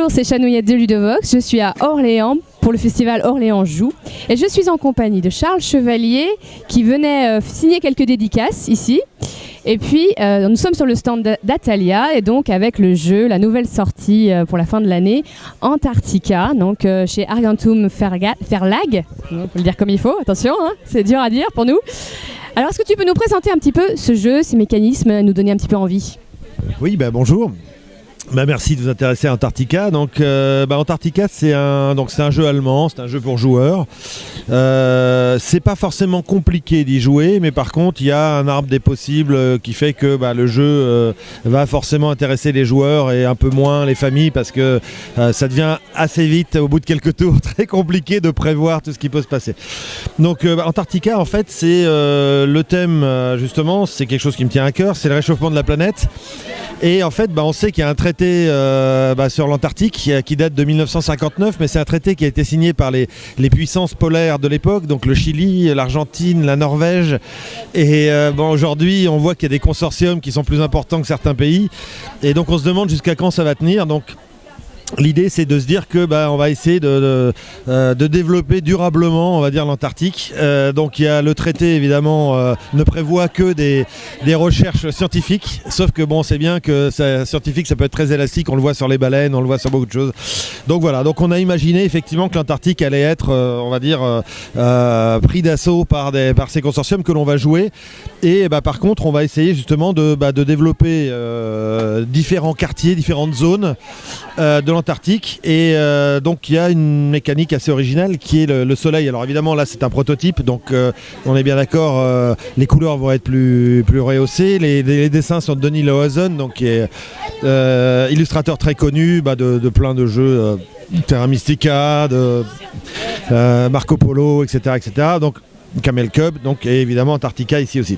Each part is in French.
Bonjour, c'est Chanouillette de Ludovox. Je suis à Orléans pour le festival Orléans Joue. Et je suis en compagnie de Charles Chevalier qui venait signer quelques dédicaces ici. Et puis, nous sommes sur le stand d'Atalia et donc avec le jeu, la nouvelle sortie pour la fin de l'année, Antarctica, donc chez Argentum Verlag. On peut le dire comme il faut, attention, hein, c'est dur à dire pour nous. Alors, est-ce que tu peux nous présenter un petit peu ce jeu, ses mécanismes, nous donner un petit peu envie ? Oui, bonjour. Merci de vous intéresser à Antarctica. Donc, Antarctica, c'est un jeu allemand, c'est un jeu pour joueurs. C'est pas forcément compliqué d'y jouer, mais par contre, il y a un arbre des possibles qui fait que le jeu va forcément intéresser les joueurs et un peu moins les familles parce que ça devient assez vite, au bout de quelques tours, très compliqué de prévoir tout ce qui peut se passer. Donc, Antarctica, en fait, c'est le thème, justement, c'est quelque chose qui me tient à cœur, c'est le réchauffement de la planète. Et en fait, on sait qu'il y a un traité sur l'Antarctique qui date de 1959, mais c'est un traité qui a été signé par les puissances polaires de l'époque, donc le Chili, l'Argentine, la Norvège. Et aujourd'hui, on voit qu'il y a des consortiums qui sont plus importants que certains pays. Et donc on se demande jusqu'à quand ça va tenir. Donc, l'idée, c'est de se dire que on va essayer de développer durablement, on va dire, l'Antarctique. Donc il y a le traité, évidemment, ne prévoit que des recherches scientifiques, sauf que on sait bien que scientifique, ça peut être très élastique, on le voit sur les baleines, on le voit sur beaucoup de choses. Donc voilà, donc on a imaginé effectivement que l'Antarctique allait être, on va dire, pris d'assaut par ces consortiums que l'on va jouer. Et par contre, on va essayer justement de développer différents quartiers, différentes zones de l'Antarctique. Et donc il y a une mécanique assez originale qui est le soleil. Alors évidemment là c'est un prototype, donc on est bien d'accord, les couleurs vont être plus rehaussées. Les dessins sont de Denis Lohazen, donc qui est illustrateur très connu de plein de jeux, Terra Mystica, de Marco Polo, etc. Donc Camel Cub, donc, et évidemment Antarctica ici aussi.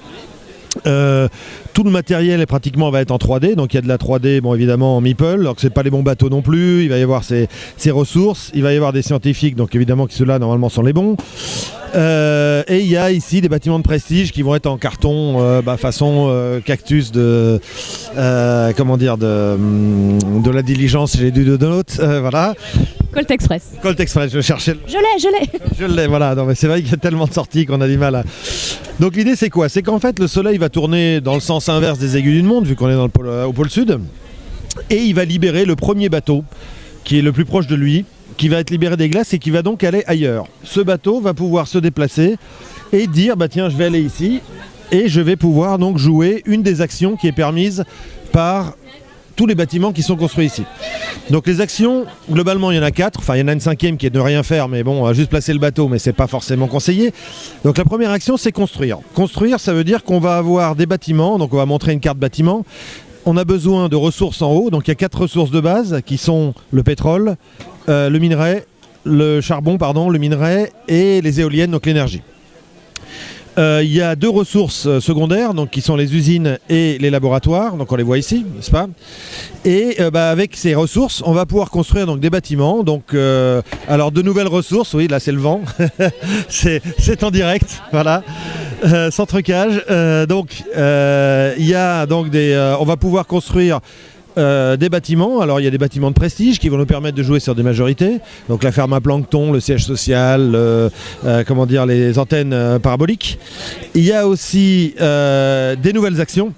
Tout le matériel va être en 3D, donc il y a de la 3D évidemment en meeple, alors que c'est pas les bons bateaux non plus, il va y avoir ses ressources, il va y avoir des scientifiques, donc évidemment que ceux-là normalement sont les bons. Et il y a ici des bâtiments de prestige qui vont être en carton façon cactus de la diligence chez les Dudonautes, voilà. Colt Express. Colt Express, je cherchais. Je l'ai. Voilà. Non, mais c'est vrai qu'il y a tellement de sorties qu'on a du mal à. Donc l'idée c'est quoi ? C'est qu'en fait le soleil va tourner dans le sens inverse des aiguilles d'une montre, vu qu'on est au pôle sud, et il va libérer le premier bateau qui est le plus proche de lui, qui va être libéré des glaces et qui va donc aller ailleurs. Ce bateau va pouvoir se déplacer et dire tiens, je vais aller ici et je vais pouvoir donc jouer une des actions qui est permise par tous les bâtiments qui sont construits ici. Donc les actions, globalement il y en a 4, enfin il y en a une 5e qui est de ne rien faire, mais on va juste placer le bateau, mais c'est pas forcément conseillé. Donc la première action c'est construire. Construire, ça veut dire qu'on va avoir des bâtiments, donc on va montrer une carte bâtiment. On a besoin de ressources en haut, donc il y a 4 ressources de base qui sont le pétrole, le minerai, le charbon, le minerai et les éoliennes, donc l'énergie. Il y a 2 ressources secondaires, donc qui sont les usines et les laboratoires, donc on les voit ici, n'est-ce pas ? Et avec ces ressources, on va pouvoir construire donc des bâtiments. Donc, alors de nouvelles ressources, oui, là c'est le vent, c'est en direct, voilà, sans trucage. Il y a donc on va pouvoir construire des bâtiments. Alors il y a des bâtiments de prestige qui vont nous permettre de jouer sur des majorités, donc la ferme à plancton, le siège social, les antennes paraboliques. Il y a aussi des nouvelles actions,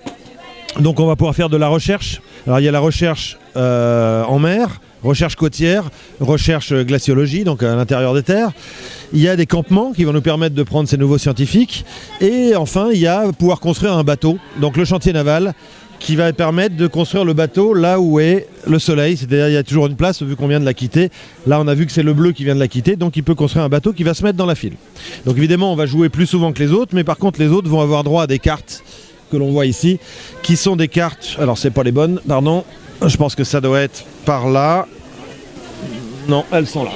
donc on va pouvoir faire de la recherche. Alors il y a la recherche en mer, recherche côtière, recherche glaciologie, donc à l'intérieur des terres. Il y a des campements qui vont nous permettre de prendre ces nouveaux scientifiques. Et enfin il y a pouvoir construire un bateau, donc le chantier naval, qui va permettre de construire le bateau là où est le soleil, c'est-à-dire il y a toujours une place vu qu'on vient de la quitter. Là on a vu que c'est le bleu qui vient de la quitter, donc il peut construire un bateau qui va se mettre dans la file. Donc évidemment on va jouer plus souvent que les autres, mais par contre les autres vont avoir droit à des cartes que l'on voit ici, qui sont des cartes, alors c'est pas les bonnes, pardon, je pense que ça doit être par là, non elles sont là.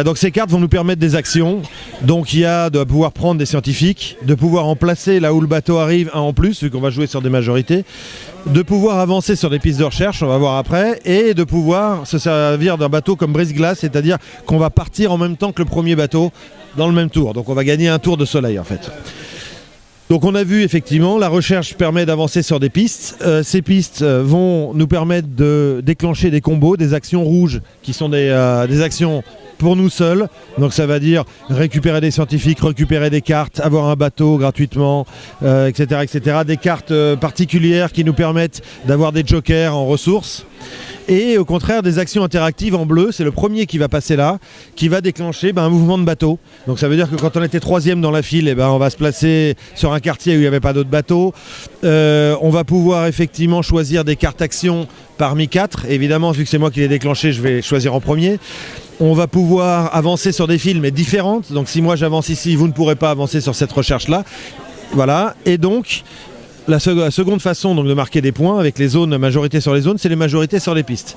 Donc ces cartes vont nous permettre des actions. Donc il y a de pouvoir prendre des scientifiques, de pouvoir en placer là où le bateau arrive un en plus, vu qu'on va jouer sur des majorités, de pouvoir avancer sur des pistes de recherche, on va voir après, et de pouvoir se servir d'un bateau comme brise-glace, c'est-à-dire qu'on va partir en même temps que le premier bateau dans le même tour. Donc on va gagner un tour de soleil en fait. Donc on a vu effectivement, la recherche permet d'avancer sur des pistes. Ces pistes vont nous permettre de déclencher des combos, des actions rouges qui sont des actions pour nous seuls. Donc ça va dire récupérer des scientifiques, récupérer des cartes, avoir un bateau gratuitement, etc., etc. Des cartes particulières qui nous permettent d'avoir des jokers en ressources. Et au contraire, des actions interactives en bleu, c'est le premier qui va passer là, qui va déclencher un mouvement de bateau. Donc ça veut dire que quand on était troisième dans la file, on va se placer sur un quartier où il n'y avait pas d'autres bateaux. On va pouvoir effectivement choisir des cartes actions parmi 4. Évidemment, vu que c'est moi qui les déclenché, je vais choisir en premier. On va pouvoir avancer sur des files mais différentes. Donc si moi j'avance ici, vous ne pourrez pas avancer sur cette recherche-là. Voilà. Et donc, la seconde façon donc, de marquer des points avec les zones, majorité sur les zones, c'est les majorités sur les pistes.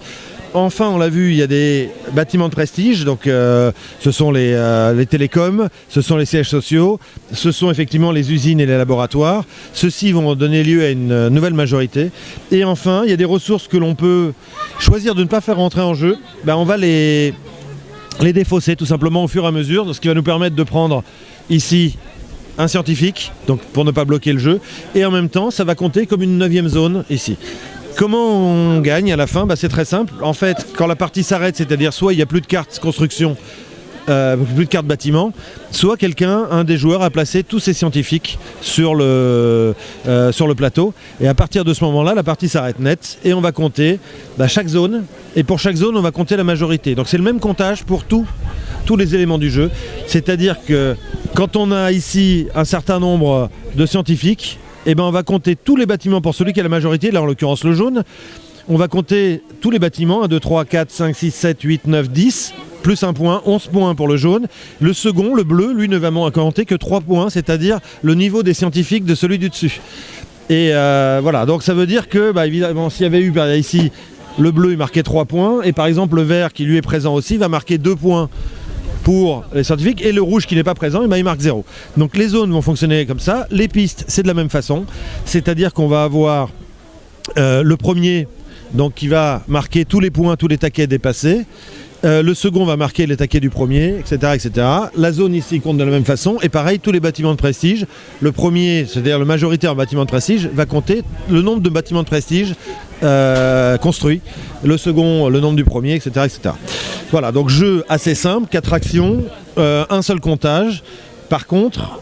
Enfin, on l'a vu, il y a des bâtiments de prestige, donc ce sont les télécoms, ce sont les sièges sociaux, ce sont effectivement les usines et les laboratoires. Ceux-ci vont donner lieu à une nouvelle majorité. Et enfin, il y a des ressources que l'on peut choisir de ne pas faire rentrer en jeu. On va les défausser tout simplement au fur et à mesure, ce qui va nous permettre de prendre ici un scientifique, donc pour ne pas bloquer le jeu, et en même temps ça va compter comme une 9e zone ici. Comment on gagne à la fin? C'est très simple. En fait, quand la partie s'arrête, c'est-à-dire soit il n'y a plus de cartes construction, plus de cartes bâtiment, soit un des joueurs a placé tous ses scientifiques sur le plateau, et à partir de ce moment-là, la partie s'arrête net, et on va compter chaque zone, et pour chaque zone, on va compter la majorité. Donc c'est le même comptage pour tous les éléments du jeu, c'est-à-dire que quand on a ici un certain nombre de scientifiques, on va compter tous les bâtiments pour celui qui a la majorité, là en l'occurrence le jaune. On va compter tous les bâtiments, 1, 2, 3, 4, 5, 6, 7, 8, 9, 10, plus 1 point, 11 points pour le jaune. Le second, le bleu, lui ne va compter que 3 points, c'est-à-dire le niveau des scientifiques de celui du dessus. Et voilà, donc ça veut dire que, évidemment, s'il y avait eu ici, le bleu il marquait 3 points, et par exemple le vert qui lui est présent aussi va marquer 2 points pour les scientifiques, et le rouge qui n'est pas présent, il marque 0. Donc les zones vont fonctionner comme ça. Les pistes, c'est de la même façon, c'est-à-dire qu'on va avoir le premier donc, qui va marquer tous les points, tous les taquets dépassés. Le second va marquer les taquets du premier, etc., etc. La zone ici compte de la même façon, et pareil, tous les bâtiments de prestige. Le premier, c'est-à-dire le majoritaire bâtiment de prestige, va compter le nombre de bâtiments de prestige construits. Le second, le nombre du premier, etc., etc. Voilà, donc jeu assez simple, 4 actions, un seul comptage. Par contre,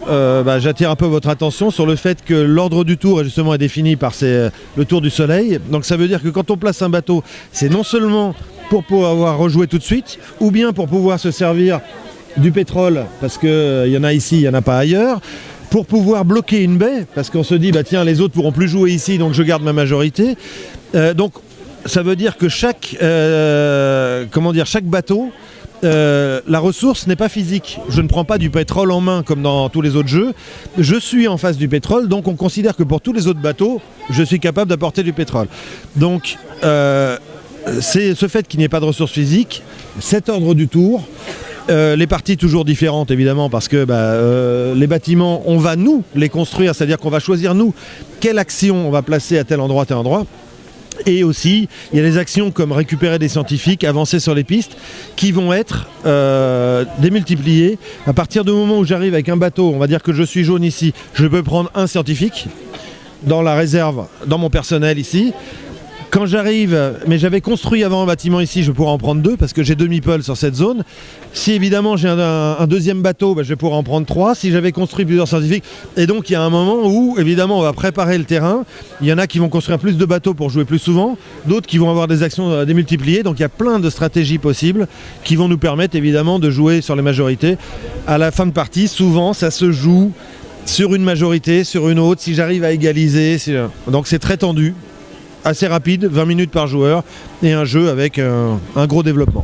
j'attire un peu votre attention sur le fait que l'ordre du tour justement est défini par le tour du soleil. Donc ça veut dire que quand on place un bateau, c'est non seulement pour pouvoir rejouer tout de suite, ou bien pour pouvoir se servir du pétrole, parce qu'il y en a ici, il n'y en a pas ailleurs, pour pouvoir bloquer une baie, parce qu'on se dit, tiens, les autres pourront plus jouer ici, donc je garde ma majorité. Donc ça veut dire que chaque bateau, la ressource n'est pas physique. Je ne prends pas du pétrole en main comme dans tous les autres jeux. Je suis en face du pétrole, donc on considère que pour tous les autres bateaux, je suis capable d'apporter du pétrole. Donc c'est ce fait qu'il n'y ait pas de ressources physiques, cet ordre du tour, les parties toujours différentes évidemment, parce que les bâtiments, on va nous les construire, c'est-à-dire qu'on va choisir nous quelle action on va placer à tel endroit, tel endroit. Et aussi, il y a des actions comme récupérer des scientifiques, avancer sur les pistes, qui vont être démultipliées. À partir du moment où j'arrive avec un bateau, on va dire que je suis jaune ici, je peux prendre un scientifique dans la réserve, dans mon personnel ici. Quand j'arrive, mais j'avais construit avant un bâtiment ici, je pourrais en prendre 2 parce que j'ai 2 meeples sur cette zone. Si évidemment j'ai un deuxième bateau, je pourrais en prendre 3. Si j'avais construit plusieurs scientifiques, et donc il y a un moment où évidemment on va préparer le terrain. Il y en a qui vont construire plus de bateaux pour jouer plus souvent, d'autres qui vont avoir des actions démultipliées. Donc il y a plein de stratégies possibles qui vont nous permettre évidemment de jouer sur les majorités. À la fin de partie, souvent ça se joue sur une majorité, sur une autre, si j'arrive à égaliser. Donc c'est très tendu. Assez rapide, 20 minutes par joueur, et un jeu avec un gros développement.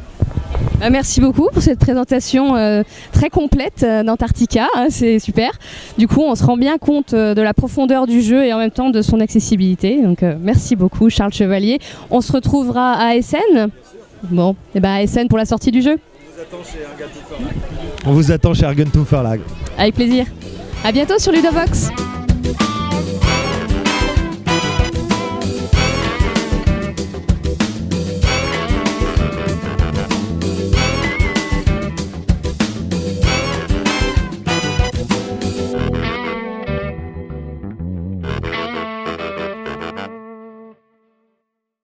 Merci beaucoup pour cette présentation très complète d'Antarctica, c'est super. Du coup, on se rend bien compte de la profondeur du jeu et en même temps de son accessibilité. Donc merci beaucoup Charles Chevalier. On se retrouvera à Essen. Bon, et à Essen pour la sortie du jeu. On vous attend chez Argentum Verlag. Avec plaisir. À bientôt sur Ludovox.